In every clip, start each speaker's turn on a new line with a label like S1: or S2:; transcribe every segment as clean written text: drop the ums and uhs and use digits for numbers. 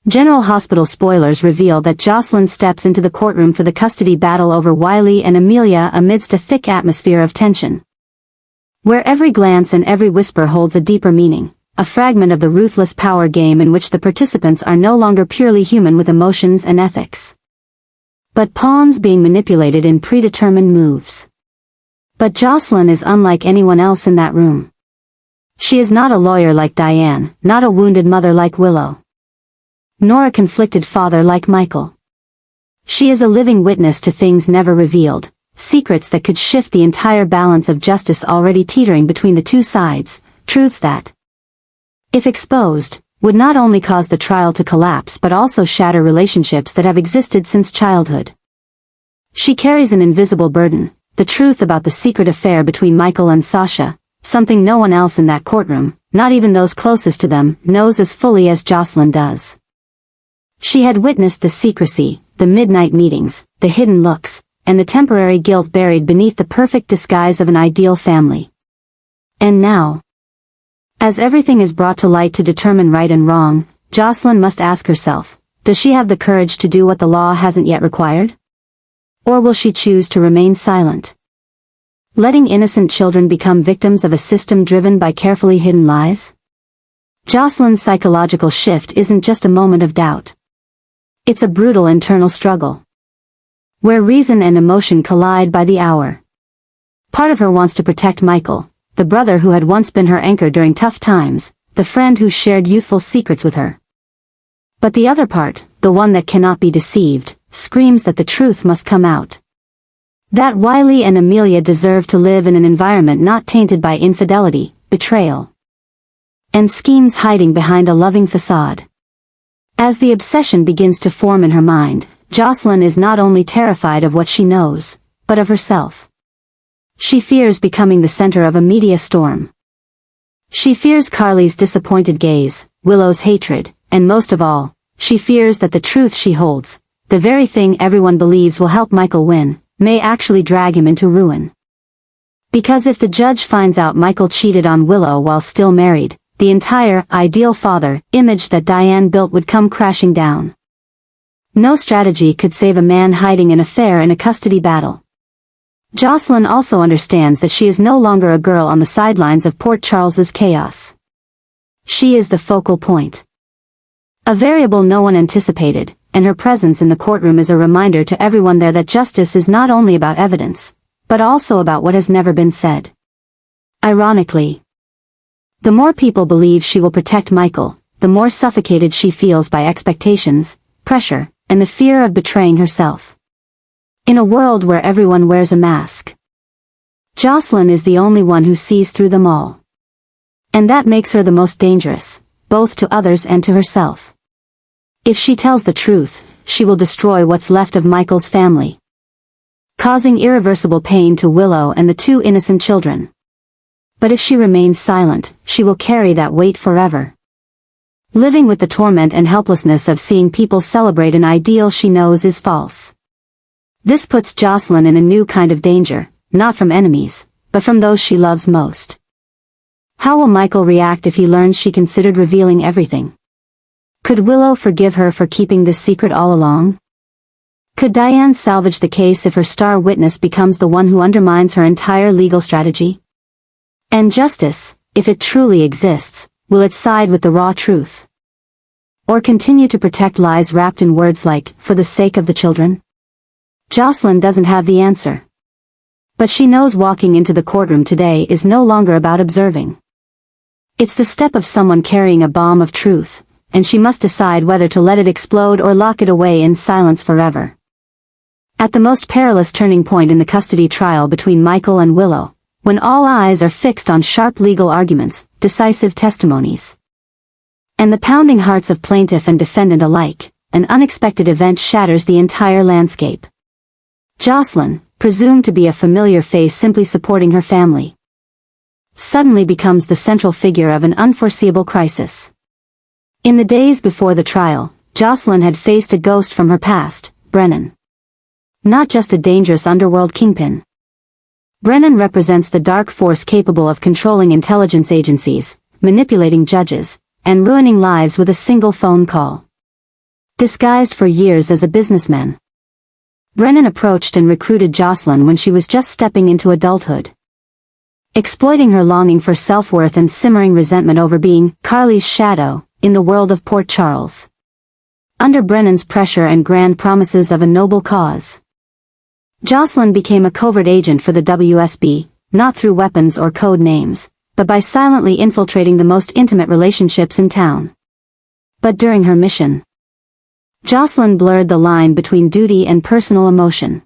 S1: General Hospital spoilers reveal that Jocelyn steps into the courtroom for the custody battle over Wiley and Amelia amidst a thick atmosphere of tension, where every glance and every whisper holds a deeper meaning, a fragment of the ruthless power game in which the participants are no longer purely human with emotions and ethics, but pawns being manipulated in predetermined moves. But Jocelyn is unlike anyone else in that room. She is not a lawyer like Diane, not a wounded mother like Willow, nor a conflicted father like Michael. She is a living witness to things never revealed, secrets that could shift the entire balance of justice already teetering between the two sides, truths that, if exposed, would not only cause the trial to collapse but also shatter relationships that have existed since childhood. She carries an invisible burden, the truth about the secret affair between Michael and Sasha, something no one else in that courtroom, not even those closest to them, knows as fully as Jocelyn does. She had witnessed the secrecy, the midnight meetings, the hidden looks, and the temporary guilt buried beneath the perfect disguise of an ideal family. And now, as everything is brought to light to determine right and wrong, Jocelyn must ask herself, does she have the courage to do what the law hasn't yet required? Or will she choose to remain silent, letting innocent children become victims of a system driven by carefully hidden lies? Jocelyn's psychological shift isn't just a moment of doubt. It's a brutal internal struggle, where reason and emotion collide by the hour. Part of her wants to protect Michael, the brother who had once been her anchor during tough times, the friend who shared youthful secrets with her. But the other part, the one that cannot be deceived, screams that the truth must come out. That Wiley and Amelia deserve to live in an environment not tainted by infidelity, betrayal, and schemes hiding behind a loving facade. As the obsession begins to form in her mind, Jocelyn is not only terrified of what she knows, but of herself. She fears becoming the center of a media storm. She fears Carly's disappointed gaze, Willow's hatred, and most of all, she fears that the truth she holds, the very thing everyone believes will help Michael win, may actually drag him into ruin. Because if the judge finds out Michael cheated on Willow while still married, the entire ideal father image that Diane built would come crashing down. No strategy could save a man hiding an affair in a custody battle. Jocelyn also understands that she is no longer a girl on the sidelines of Port Charles's chaos. She is the focal point, a variable no one anticipated, and her presence in the courtroom is a reminder to everyone there that justice is not only about evidence, but also about what has never been said. Ironically, the more people believe she will protect Michael, the more suffocated she feels by expectations, pressure, and the fear of betraying herself. In a world where everyone wears a mask, Jocelyn is the only one who sees through them all. And that makes her the most dangerous, both to others and to herself. If she tells the truth, she will destroy what's left of Michael's family, causing irreversible pain to Willow and the two innocent children. But if she remains silent, she will carry that weight forever, living with the torment and helplessness of seeing people celebrate an ideal she knows is false. This puts Jocelyn in a new kind of danger, not from enemies, but from those she loves most. How will Michael react if he learns she considered revealing everything? Could Willow forgive her for keeping this secret all along? Could Diane salvage the case if her star witness becomes the one who undermines her entire legal strategy? And justice, if it truly exists, will it side with the raw truth? Or continue to protect lies wrapped in words like, for the sake of the children? Jocelyn doesn't have the answer. But she knows walking into the courtroom today is no longer about observing. It's the step of someone carrying a bomb of truth, and she must decide whether to let it explode or lock it away in silence forever. At the most perilous turning point in the custody trial between Michael and Willow, when all eyes are fixed on sharp legal arguments, decisive testimonies, and the pounding hearts of plaintiff and defendant alike, an unexpected event shatters the entire landscape. Jocelyn, presumed to be a familiar face simply supporting her family, suddenly becomes the central figure of an unforeseeable crisis. In the days before the trial, Jocelyn had faced a ghost from her past, Brennan. Not just a dangerous underworld kingpin. Brennan represents the dark force capable of controlling intelligence agencies, manipulating judges, and ruining lives with a single phone call. disguised for years as a businessman. Brennan approached and recruited Jocelyn when she was just stepping into adulthood. Exploiting her longing for self-worth and simmering resentment over being Carly's shadow in the world of Port Charles. Under Brennan's pressure and grand promises of a noble cause, Jocelyn became a covert agent for the WSB, not through weapons or code names, but by silently infiltrating the most intimate relationships in town. But during her mission, Jocelyn blurred the line between duty and personal emotion.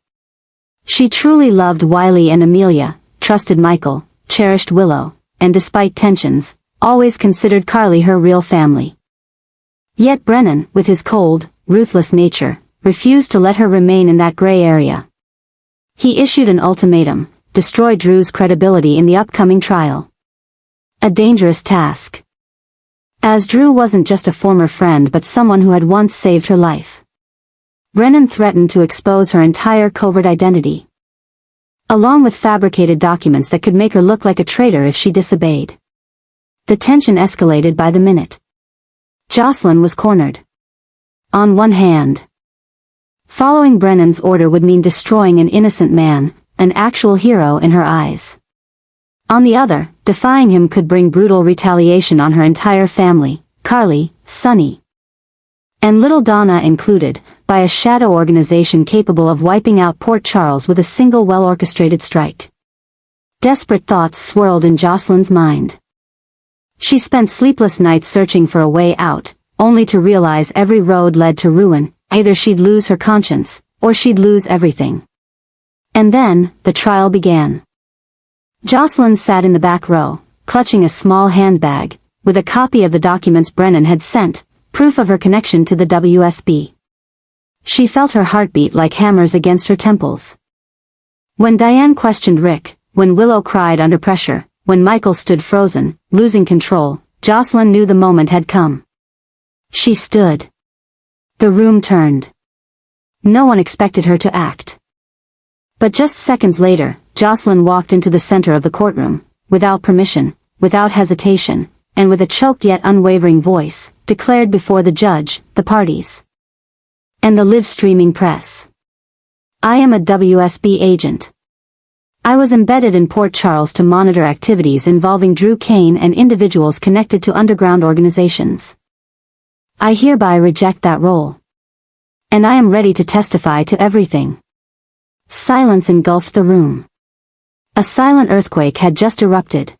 S1: She truly loved Wiley and Amelia, trusted Michael, cherished Willow, and despite tensions, always considered Carly her real family. Yet Brennan, with his cold, ruthless nature, refused to let her remain in that gray area. He issued an ultimatum: destroy Drew's credibility in the upcoming trial. A dangerous task, as Drew wasn't just a former friend but someone who had once saved her life. Brennan threatened to expose her entire covert identity, along with fabricated documents that could make her look like a traitor if she disobeyed. The tension escalated by the minute. Jocelyn was cornered. On one hand, following Brennan's order would mean destroying an innocent man, an actual hero in her eyes. On the other, defying him could bring brutal retaliation on her entire family, Carly, Sonny, and little Donna included, by a shadow organization capable of wiping out Port Charles with a single well-orchestrated strike. Desperate thoughts swirled in Jocelyn's mind. She spent sleepless nights searching for a way out, only to realize every road led to ruin. Either she'd lose her conscience, or she'd lose everything. And then, the trial began. Jocelyn sat in the back row, clutching a small handbag, with a copy of the documents Brennan had sent, proof of her connection to the WSB. She felt her heartbeat like hammers against her temples. When Diane questioned Rick, when Willow cried under pressure, when Michael stood frozen, losing control, Jocelyn knew the moment had come. She stood. The room turned. No one expected her to act. But just seconds later, Jocelyn walked into the center of the courtroom, without permission, without hesitation, and with a choked yet unwavering voice, declared before the judge, the parties, and the live-streaming press. I am a WSB agent. I was embedded in Port Charles to monitor activities involving Drew Kane and individuals connected to underground organizations. I hereby reject that role. And I am ready to testify to everything. Silence engulfed the room. A silent earthquake had just erupted.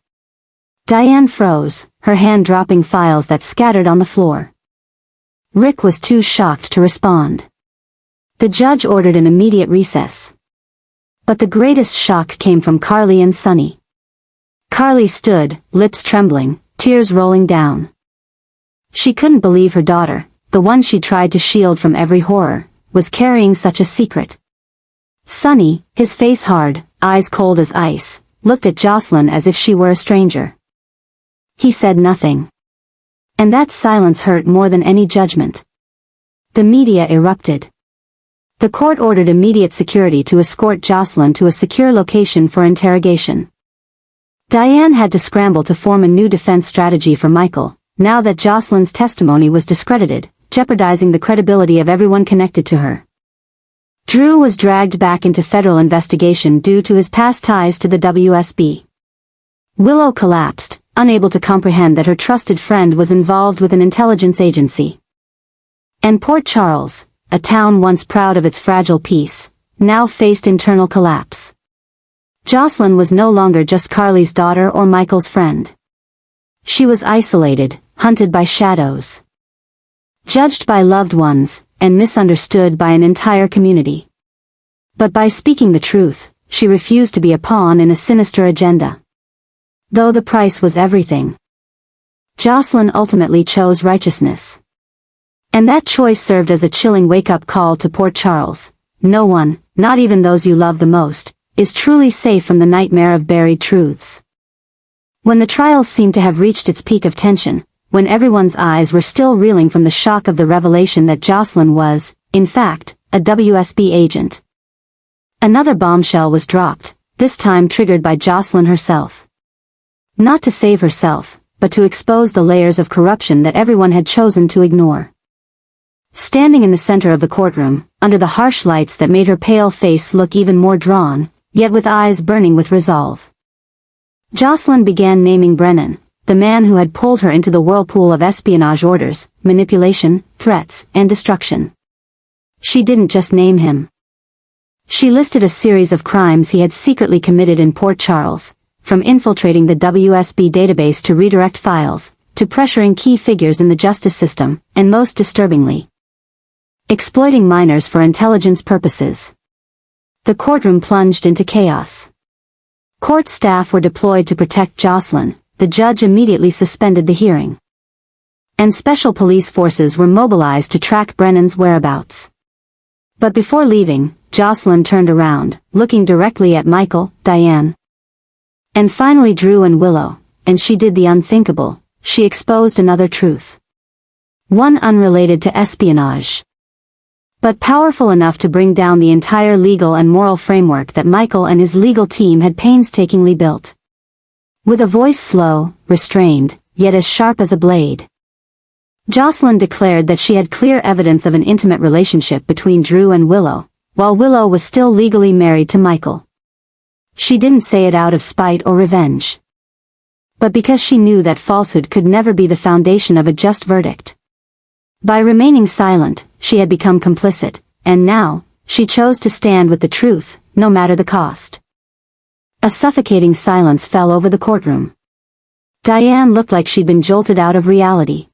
S1: Diane froze, her hand dropping files that scattered on the floor. Rick was too shocked to respond. The judge ordered an immediate recess. But the greatest shock came from Carly and Sonny. Carly stood, lips trembling, tears rolling down. She couldn't believe her daughter, the one she tried to shield from every horror, was carrying such a secret. Sonny, his face hard, eyes cold as ice, looked at Jocelyn as if she were a stranger. He said nothing. And that silence hurt more than any judgment. The media erupted. The court ordered immediate security to escort Jocelyn to a secure location for interrogation. Diane had to scramble to form a new defense strategy for Michael, now that Jocelyn's testimony was discredited, jeopardizing the credibility of everyone connected to her. Drew was dragged back into federal investigation due to his past ties to the WSB. Willow collapsed, unable to comprehend that her trusted friend was involved with an intelligence agency. And Port Charles, a town once proud of its fragile peace, now faced internal collapse. Jocelyn was no longer just Carly's daughter or Michael's friend. She was isolated, hunted by shadows, judged by loved ones, and misunderstood by an entire community. But by speaking the truth, she refused to be a pawn in a sinister agenda. Though the price was everything, Jocelyn ultimately chose righteousness. And that choice served as a chilling wake-up call to Port Charles. No one, not even those you love the most, is truly safe from the nightmare of buried truths. When the trial seemed to have reached its peak of tension, when everyone's eyes were still reeling from the shock of the revelation that Jocelyn was, in fact, a WSB agent, another bombshell was dropped, this time triggered by Jocelyn herself. Not to save herself, but to expose the layers of corruption that everyone had chosen to ignore. Standing in the center of the courtroom, under the harsh lights that made her pale face look even more drawn, yet with eyes burning with resolve, Jocelyn began naming Brennan, the man who had pulled her into the whirlpool of espionage orders, manipulation, threats, and destruction. She didn't just name him. She listed a series of crimes he had secretly committed in Port Charles, from infiltrating the WSB database to redirect files, to pressuring key figures in the justice system, and most disturbingly, exploiting minors for intelligence purposes. The courtroom plunged into chaos. Court staff were deployed to protect Jocelyn. The judge immediately suspended the hearing, and special police forces were mobilized to track Brennan's whereabouts. But before leaving, Jocelyn turned around, looking directly at Michael, Diane, and finally Drew and Willow, and she did the unthinkable. She exposed another truth. One unrelated to espionage, but powerful enough to bring down the entire legal and moral framework that Michael and his legal team had painstakingly built. With a voice slow, restrained, yet as sharp as a blade, Jocelyn declared that she had clear evidence of an intimate relationship between Drew and Willow, while Willow was still legally married to Michael. She didn't say it out of spite or revenge, but because she knew that falsehood could never be the foundation of a just verdict. By remaining silent, she had become complicit, and now, she chose to stand with the truth, no matter the cost. A suffocating silence fell over the courtroom. Diane looked like she'd been jolted out of reality.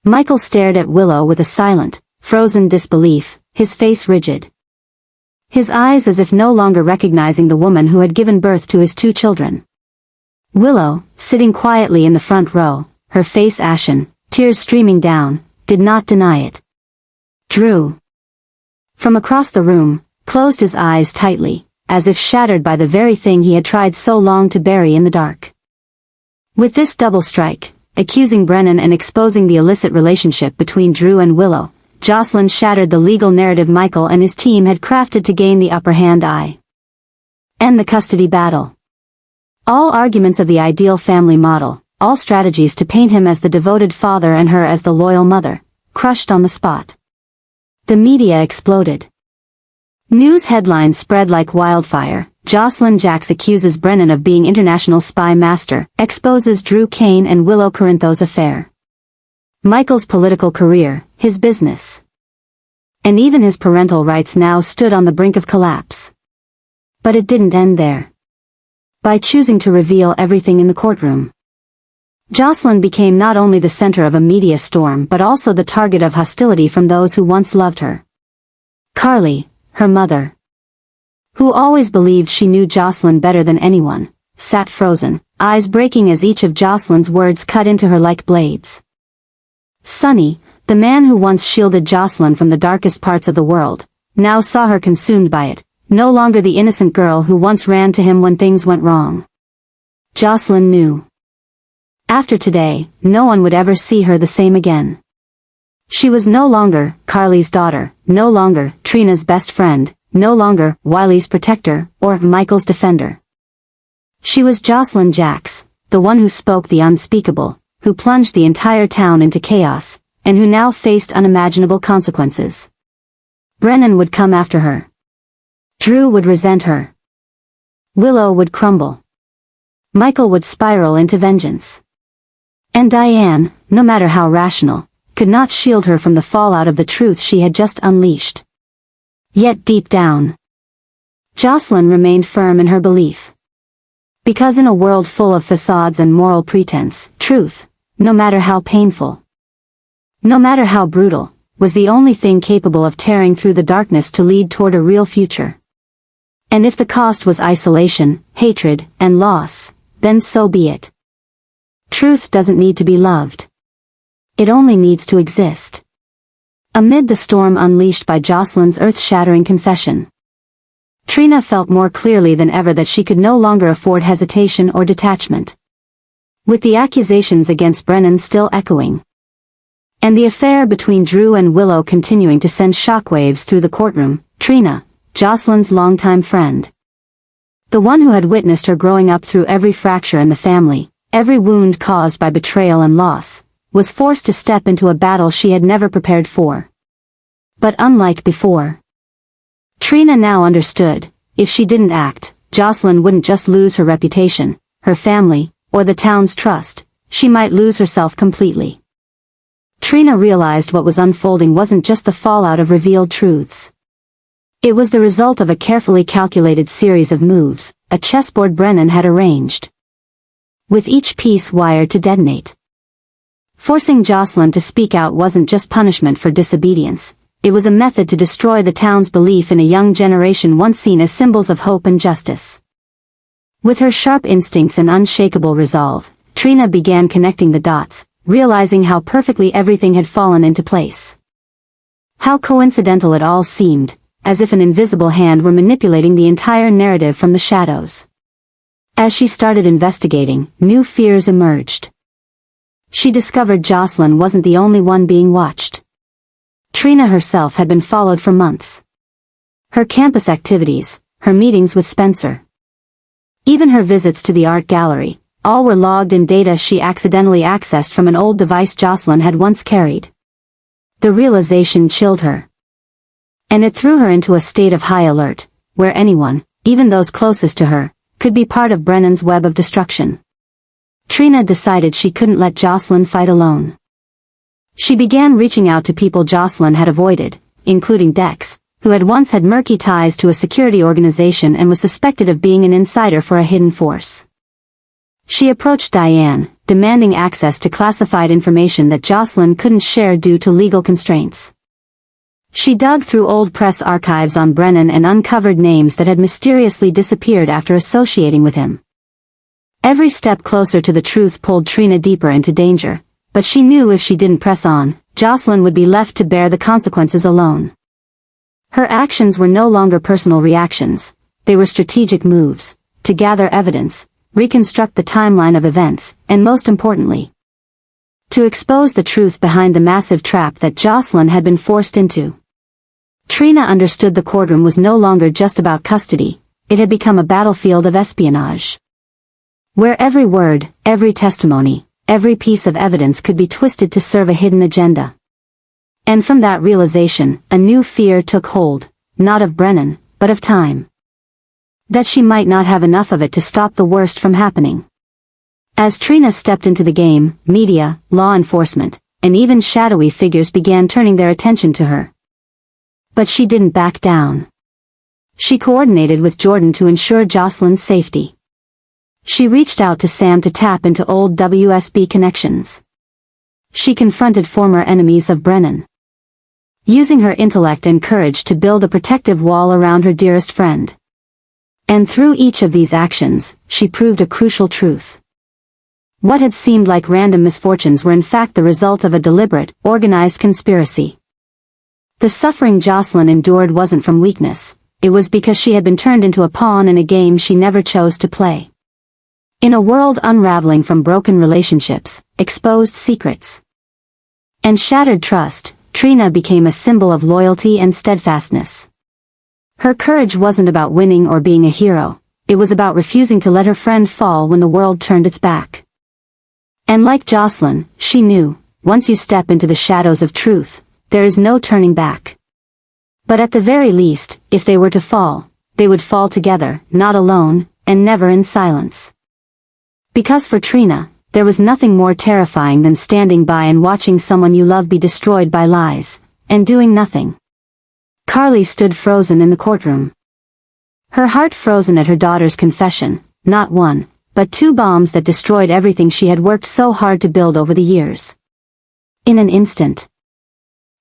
S1: Michael stared at Willow with a silent, frozen disbelief, his face rigid, his eyes as if no longer recognizing the woman who had given birth to his two children. Willow, sitting quietly in the front row, her face ashen, tears streaming down, did not deny it. Drew, from across the room, closed his eyes tightly, as if shattered by the very thing he had tried so long to bury in the dark. With this double strike, accusing Brennan and exposing the illicit relationship between Drew and Willow, Jocelyn shattered the legal narrative Michael and his team had crafted to gain the upper hand. End the custody battle. All arguments of the ideal family model, all strategies to paint him as the devoted father and her as the loyal mother, crushed on the spot. The media exploded. News headlines spread like wildfire. Jocelyn Jacks accuses Brennan of being international spy master, exposes Drew Kane and Willow Corinthos affair. Michael's political career, his business, and even his parental rights now stood on the brink of collapse. But it didn't end there. By choosing to reveal everything in the courtroom, Jocelyn became not only the center of a media storm but also the target of hostility from those who once loved her. Carly, her mother, who always believed she knew Jocelyn better than anyone, sat frozen, eyes breaking as each of Jocelyn's words cut into her like blades. Sonny, the man who once shielded Jocelyn from the darkest parts of the world, now saw her consumed by it, no longer the innocent girl who once ran to him when things went wrong. Jocelyn knew. After today, no one would ever see her the same again. She was no longer Carly's daughter, no longer Trina's best friend, no longer Wiley's protector, or Michael's defender. She was Jocelyn Jacks, the one who spoke the unspeakable, who plunged the entire town into chaos, and who now faced unimaginable consequences. Brennan would come after her. Drew would resent her. Willow would crumble. Michael would spiral into vengeance. And Diane, no matter how rational, could not shield her from the fallout of the truth she had just unleashed. Yet deep down, Jocelyn remained firm in her belief. Because in a world full of facades and moral pretense, truth, no matter how painful, no matter how brutal, was the only thing capable of tearing through the darkness to lead toward a real future. And if the cost was isolation, hatred, and loss, then so be it. Truth doesn't need to be loved. It only needs to exist. Amid the storm unleashed by Jocelyn's earth-shattering confession, Trina felt more clearly than ever that she could no longer afford hesitation or detachment. With the accusations against Brennan still echoing, and the affair between Drew and Willow continuing to send shockwaves through the courtroom, Trina, Jocelyn's longtime friend, the one who had witnessed her growing up through every fracture in the family, every wound caused by betrayal and loss, was forced to step into a battle she had never prepared for. But unlike before, Trina now understood, if she didn't act, Jocelyn wouldn't just lose her reputation, her family, or the town's trust, she might lose herself completely. Trina realized what was unfolding wasn't just the fallout of revealed truths. It was the result of a carefully calculated series of moves, a chessboard Brennan had arranged, with each piece wired to detonate. Forcing Jocelyn to speak out wasn't just punishment for disobedience, it was a method to destroy the town's belief in a young generation once seen as symbols of hope and justice. With her sharp instincts and unshakable resolve, Trina began connecting the dots, realizing how perfectly everything had fallen into place. How coincidental it all seemed, as if an invisible hand were manipulating the entire narrative from the shadows. As she started investigating, new fears emerged. She discovered Jocelyn wasn't the only one being watched. Trina herself had been followed for months. Her campus activities, her meetings with Spencer, even her visits to the art gallery, all were logged in data she accidentally accessed from an old device Jocelyn had once carried. The realization chilled her. And it threw her into a state of high alert, where anyone, even those closest to her, could be part of Brennan's web of destruction. Trina decided she couldn't let Jocelyn fight alone. She began reaching out to people Jocelyn had avoided, including Dex, who had once had murky ties to a security organization and was suspected of being an insider for a hidden force. She approached Diane, demanding access to classified information that Jocelyn couldn't share due to legal constraints. She dug through old press archives on Brennan and uncovered names that had mysteriously disappeared after associating with him. Every step closer to the truth pulled Trina deeper into danger, but she knew if she didn't press on, Jocelyn would be left to bear the consequences alone. Her actions were no longer personal reactions, they were strategic moves, to gather evidence, reconstruct the timeline of events, and most importantly, to expose the truth behind the massive trap that Jocelyn had been forced into. Trina understood the courtroom was no longer just about custody, it had become a battlefield of espionage, where every word, every testimony, every piece of evidence could be twisted to serve a hidden agenda. And from that realization, a new fear took hold, not of Brennan, but of time. That she might not have enough of it to stop the worst from happening. As Trina stepped into the game, media, law enforcement, and even shadowy figures began turning their attention to her. But she didn't back down. She coordinated with Jordan to ensure Jocelyn's safety. She reached out to Sam to tap into old WSB connections. She confronted former enemies of Brennan, using her intellect and courage to build a protective wall around her dearest friend. And through each of these actions, she proved a crucial truth. What had seemed like random misfortunes were in fact the result of a deliberate, organized conspiracy. The suffering Jocelyn endured wasn't from weakness, it was because she had been turned into a pawn in a game she never chose to play. In a world unraveling from broken relationships, exposed secrets, and shattered trust, Trina became a symbol of loyalty and steadfastness. Her courage wasn't about winning or being a hero, it was about refusing to let her friend fall when the world turned its back. And like Jocelyn, she knew, once you step into the shadows of truth, there is no turning back. But at the very least, if they were to fall, they would fall together, not alone, and never in silence. Because for Trina, there was nothing more terrifying than standing by and watching someone you love be destroyed by lies, and doing nothing. Carly stood frozen in the courtroom. Her heart frozen at her daughter's confession, not one, but two bombs that destroyed everything she had worked so hard to build over the years. In an instant,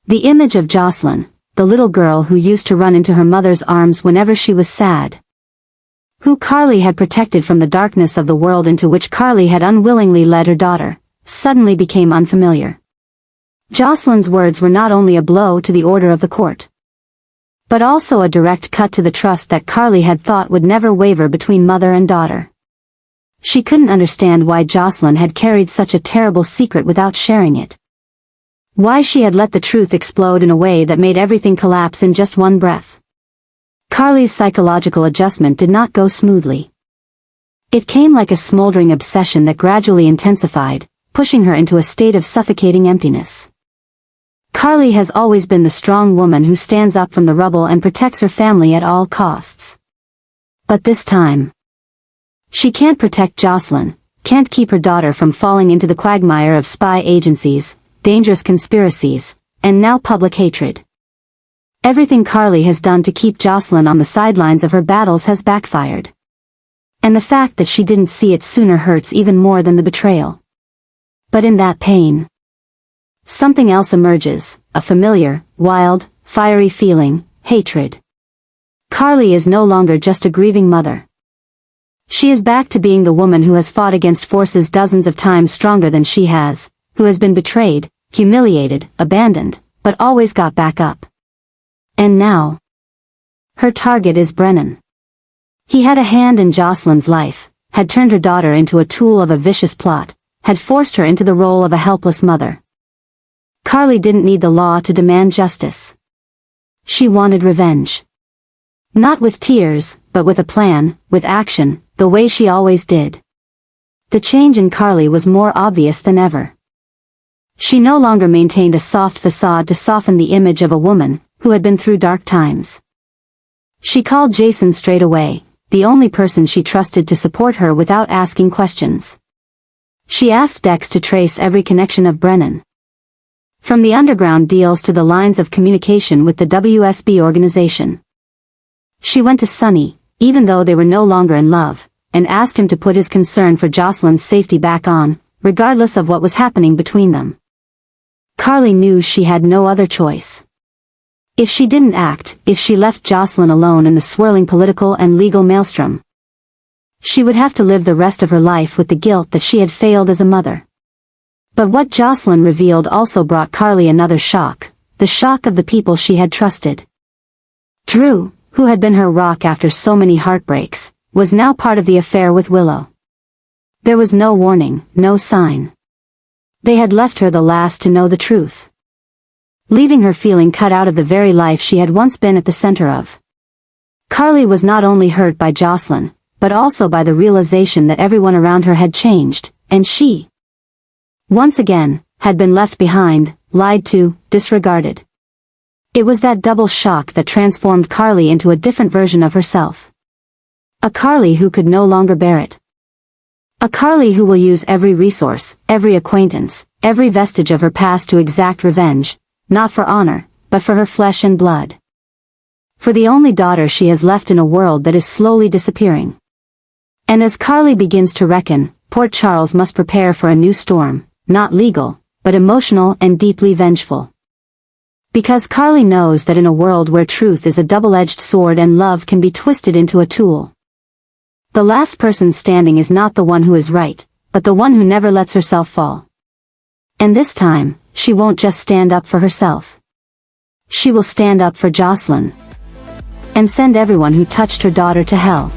S1: the image of Jocelyn, the little girl who used to run into her mother's arms whenever she was sad, who Carly had protected from the darkness of the world into which Carly had unwillingly led her daughter, suddenly became unfamiliar. Jocelyn's words were not only a blow to the order of the court, but also a direct cut to the trust that Carly had thought would never waver between mother and daughter. She couldn't understand why Jocelyn had carried such a terrible secret without sharing it. Why she had let the truth explode in a way that made everything collapse in just one breath. Carly's psychological adjustment did not go smoothly. It came like a smoldering obsession that gradually intensified, pushing her into a state of suffocating emptiness. Carly has always been the strong woman who stands up from the rubble and protects her family at all costs. But this time, she can't protect Jocelyn, can't keep her daughter from falling into the quagmire of spy agencies, dangerous conspiracies, and now public hatred. Everything Carly has done to keep Jocelyn on the sidelines of her battles has backfired. And the fact that she didn't see it sooner hurts even more than the betrayal. But in that pain, something else emerges, a familiar, wild, fiery feeling, hatred. Carly is no longer just a grieving mother. She is back to being the woman who has fought against forces dozens of times stronger than she has, who has been betrayed, humiliated, abandoned, but always got back up. And now, her target is Brennan. He had a hand in Jocelyn's life, had turned her daughter into a tool of a vicious plot, had forced her into the role of a helpless mother. Carly didn't need the law to demand justice. She wanted revenge. Not with tears, but with a plan, with action, the way she always did. The change in Carly was more obvious than ever. She no longer maintained a soft facade to soften the image of a woman who had been through dark times. She called Jason straight away, the only person she trusted to support her without asking questions. She asked Dex to trace every connection of Brennan. From the underground deals to the lines of communication with the WSB organization. She went to Sonny, even though they were no longer in love, and asked him to put his concern for Jocelyn's safety back on, regardless of what was happening between them. Carly knew she had no other choice. If she didn't act, if she left Jocelyn alone in the swirling political and legal maelstrom, she would have to live the rest of her life with the guilt that she had failed as a mother. But what Jocelyn revealed also brought Carly another shock, the shock of the people she had trusted. Drew, who had been her rock after so many heartbreaks, was now part of the affair with Willow. There was no warning, no sign. They had left her the last to know the truth, leaving her feeling cut out of the very life she had once been at the center of. Carly was not only hurt by Jocelyn, but also by the realization that everyone around her had changed, and she, once again, had been left behind, lied to, disregarded. It was that double shock that transformed Carly into a different version of herself. A Carly who could no longer bear it. A Carly who will use every resource, every acquaintance, every vestige of her past to exact revenge, not for honor, but for her flesh and blood. For the only daughter she has left in a world that is slowly disappearing. And as Carly begins to reckon, Port Charles must prepare for a new storm, not legal, but emotional and deeply vengeful. Because Carly knows that in a world where truth is a double-edged sword and love can be twisted into a tool, the last person standing is not the one who is right, but the one who never lets herself fall. And this time, she won't just stand up for herself. She will stand up for Jocelyn. And send everyone who touched her daughter to hell.